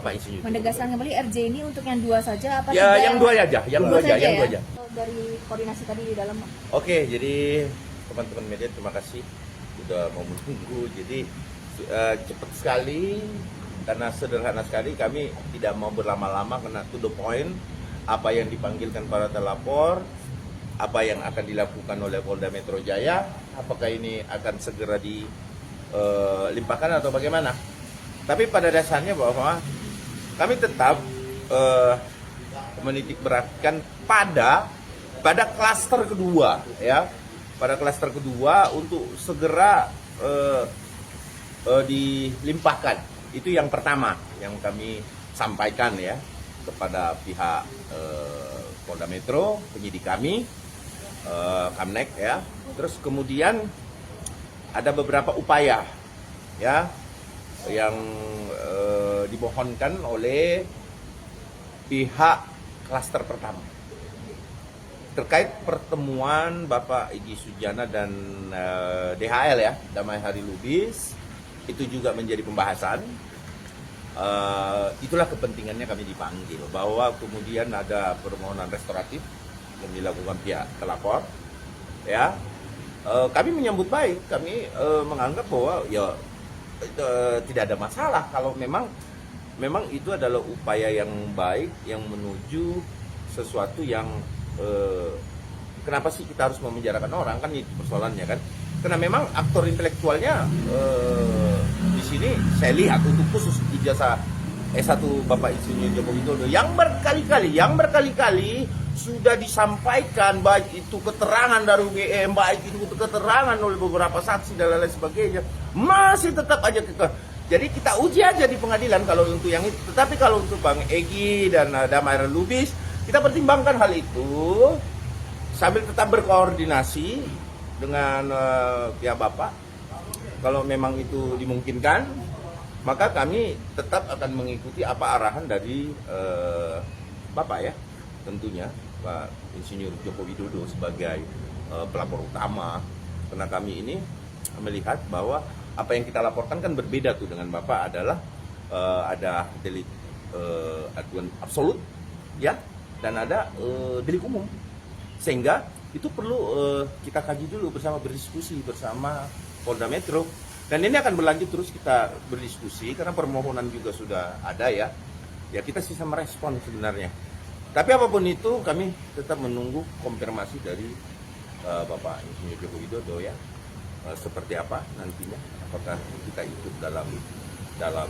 Bapak Insinyur. Menegaskan kembali RJ ini untuk yang 2 saja apa Ya, tidak? yang 2 aja, yang 2 aja, yang 2 aja. Dari koordinasi tadi di dalam. Oke, jadi teman-teman media terima kasih sudah mau menunggu. Jadi cepat sekali karena sederhana sekali, kami tidak mau berlama-lama karena to the point apa yang dipanggilkan para terlapor, apa yang akan dilakukan oleh Polda Metro Jaya, apakah ini akan segera dilimpahkan atau bagaimana. Tapi pada dasarnya bahwa kami tetap menitik beratkan pada klaster kedua, ya, pada klaster kedua untuk segera dilimpahkan. Itu yang pertama yang kami sampaikan ya kepada pihak Polda Metro, penyidik kami, Kamnek ya. Terus kemudian ada beberapa upaya ya yang dimohonkan oleh pihak klaster pertama terkait pertemuan Bapak Egy Sujana dan DHL ya, Damai Hari Lubis. Itu juga menjadi pembahasan. Itulah kepentingannya kami dipanggil, bahwa kemudian ada permohonan restoratif yang dilakukan pihak terlapor ya. Kami menyambut baik, kami menganggap bahwa ya tidak ada masalah kalau memang itu adalah upaya yang baik yang menuju sesuatu yang kenapa sih kita harus memenjarakan orang, kan itu persoalannya kan. Karena memang aktor intelektualnya di sini saya lihat untuk khusus ijazah S1 Bapak Insinyur Joko Widodo yang berkali-kali sudah disampaikan, baik itu keterangan dari UGM, baik itu keterangan oleh beberapa saksi dan lain sebagainya, masih tetap aja jadi kita uji aja di pengadilan kalau untuk yang itu. Tetapi kalau untuk Bang Egy dan Damai Hari Lubis, kita pertimbangkan hal itu sambil tetap berkoordinasi dengan pihak Bapak. Kalau memang itu dimungkinkan, maka kami tetap akan mengikuti apa arahan dari Bapak ya, tentunya Pak Insinyur Joko Widodo sebagai pelapor utama. Karena kami ini melihat bahwa apa yang kita laporkan kan berbeda tuh dengan Bapak, adalah ada delik aduan absolut ya, dan ada delik umum. Sehingga itu perlu kita kaji dulu bersama, berdiskusi bersama Polda Metro. Dan ini akan berlanjut terus kita berdiskusi karena permohonan juga sudah ada ya. Ya kita sisa merespon sebenarnya. Tapi apapun itu kami tetap menunggu konfirmasi dari Bapak Insinyur Joko Widodo ya. Seperti apa nantinya, apakah kita ikut dalam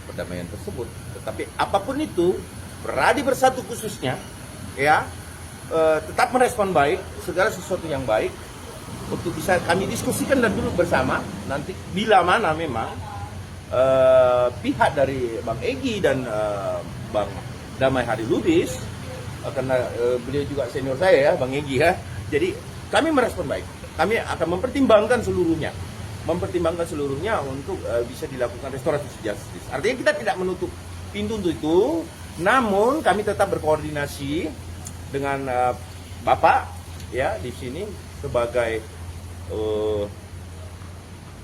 perdamaian tersebut. Tetapi apapun itu, Peradi Bersatu khususnya ya, tetap merespon baik segala sesuatu yang baik untuk bisa kami diskusikan dan duduk bersama. Nanti bila mana memang pihak dari Bang Egy dan Bang Damai Hari Lubis, karena beliau juga senior saya ya, Bang Egy ya, jadi kami merespon baik. Kami akan mempertimbangkan seluruhnya untuk bisa dilakukan restoratif justice. Artinya kita tidak menutup pintu untuk itu, namun kami tetap berkoordinasi dengan Bapak ya di sini sebagai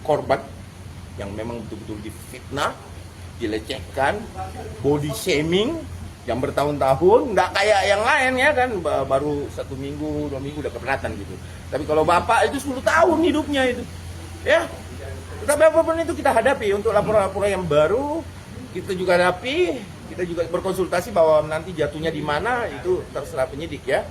korban yang memang betul-betul difitnah, dilecehkan, body shaming yang bertahun-tahun, nggak kayak yang lain ya kan, baru 1 minggu 2 minggu udah keberatan gitu. Tapi kalau Bapak itu 10 tahun hidupnya itu ya. Tetapi apapun itu kita hadapi. Untuk laporan-laporan yang baru kita juga hadapi, kita juga berkonsultasi bahwa nanti jatuhnya di mana itu terserah penyidik ya.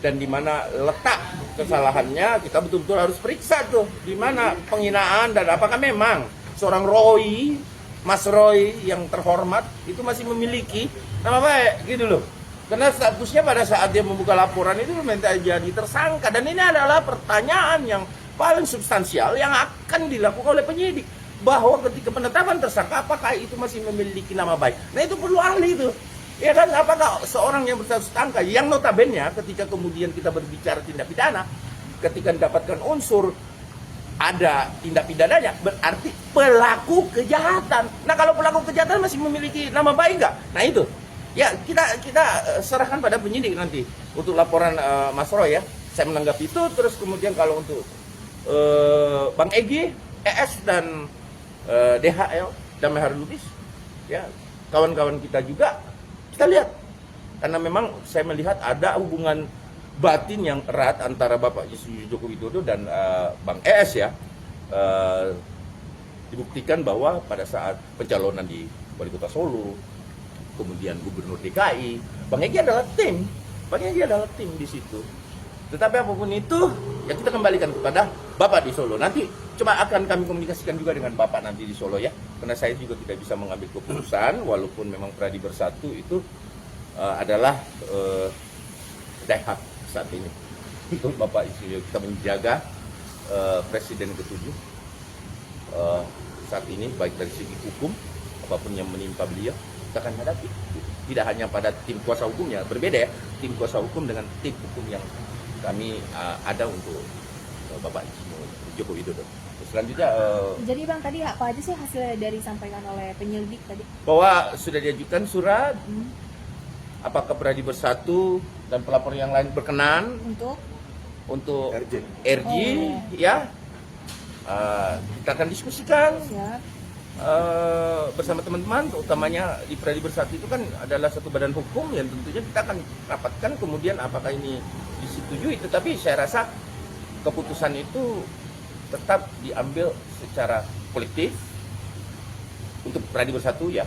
Dan di mana letak kesalahannya kita betul-betul harus periksa tuh, di mana penghinaan dan apakah memang seorang Roy, Mas Roy yang terhormat itu masih memiliki nama baik gitu loh. Karena statusnya pada saat dia membuka laporan itu minta jadi tersangka, dan ini adalah pertanyaan yang paling substansial yang akan dilakukan oleh penyidik, bahwa ketika penetapan tersangka apakah itu masih memiliki nama baik. Nah itu perlu ahli itu. Ya kan, apakah seorang yang berstatus tersangka yang notabene ketika kemudian kita berbicara tindak pidana, ketika mendapatkan unsur ada tindak pidananya, berarti pelaku kejahatan. Nah kalau pelaku kejahatan masih memiliki nama baik nggak? Nah itu ya kita serahkan pada penyidik nanti untuk laporan Mas Roy ya. Saya menanggapi itu. Terus kemudian kalau untuk Bang Egy, ES dan DHL Damai Hari Lubis ya, kawan-kawan kita juga, kita lihat. Karena memang saya melihat ada hubungan batin yang erat antara Bapak Joko Widodo dan Bang ES ya. Dibuktikan bahwa pada saat pencalonan di Wali Kota Solo, kemudian Gubernur DKI, Bang Egy adalah tim. Bang Egy adalah tim di situ. Tetapi apapun itu, ya kita kembalikan kepada Bapak di Solo. Nanti coba akan kami komunikasikan juga dengan Bapak nanti di Solo ya. Karena saya juga tidak bisa mengambil keputusan, walaupun memang Pradi Bersatu itu adalah dahak saat ini. Untuk Bapak Insinyur kita menjaga Presiden ke-7 saat ini, baik dari segi hukum, apapun yang menimpa beliau, kita akan hadapi. Tidak hanya pada tim kuasa hukumnya, berbeda ya, tim kuasa hukum dengan tim hukum yang kami ada untuk Bapak Joko Widodo. Selanjutnya, Jadi Bang, tadi apa aja sih hasil dari disampaikan oleh penyelidik tadi? bahwa sudah diajukan surat, apakah Pradi Bersatu dan pelapor yang lain berkenan untuk RJ ya. Kita akan diskusikan Siap. bersama teman-teman, utamanya di Pradi Bersatu itu kan adalah satu badan hukum yang tentunya kita akan rapatkan kemudian apakah ini disetujui. Tetapi saya rasa keputusan itu tetap diambil secara kolektif untuk Pradi Bersatu ya,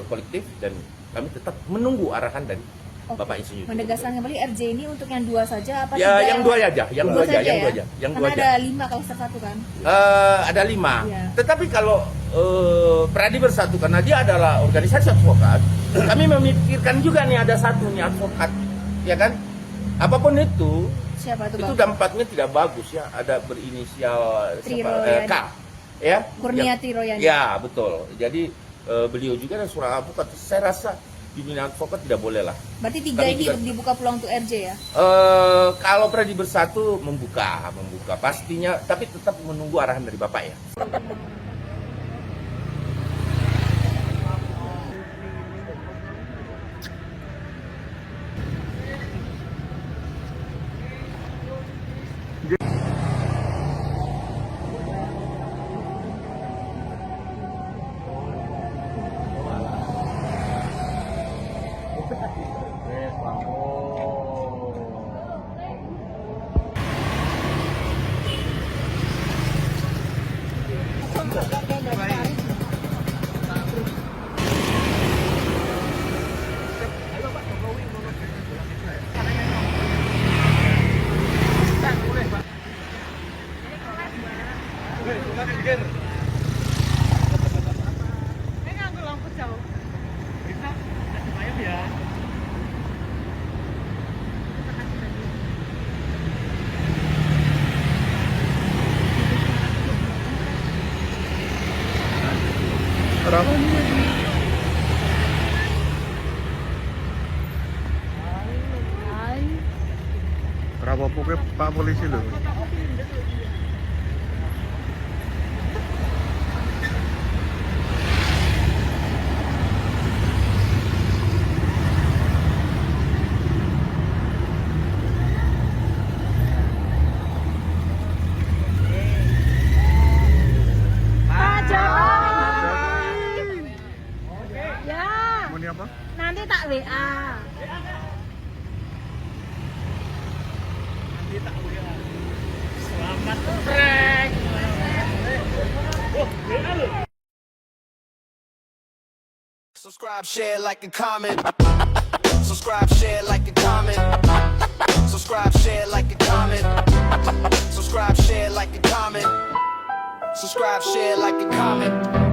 kolektif, dan kami tetap menunggu arahan dari Bapak Insinyur. Menegaskan kembali RJ ini untuk yang 2 saja apa Ya, tiga? yang 2 aja, yang 2 aja, yang 2 aja, yang 2 Karena aja. ada 5 kalau satu kan. Ada 5. Iya. Tetapi kalau Pradi Bersatu, karena dia adalah organisasi advokat, kami memikirkan juga nih ada satu nih advokat, ya kan? Apapun itu, Siapa itu itu Bang? dampaknya tidak bagus ya. Ada berinisial Triroyani. K, ya? Kurnia Triroyani. Ya, betul. Jadi beliau juga dan seorang advokat. Saya rasa di dunia advokat tidak boleh lah. Berarti 3 Kami ini juga- dibuka peluang untuk RJ ya? Kalau Pradi Bersatu membuka pastinya, tapi tetap menunggu arahan dari Bapak ya. Rapopo ke Pak Polisi lho. Pak Jokowi. Ya, Mau ini apa? nanti tak WA. Subscribe, share, like, and comment. Subscribe, share, like, and comment. Subscribe, share, like, and comment. Subscribe, share, like, and comment. Subscribe, share, like, and comment.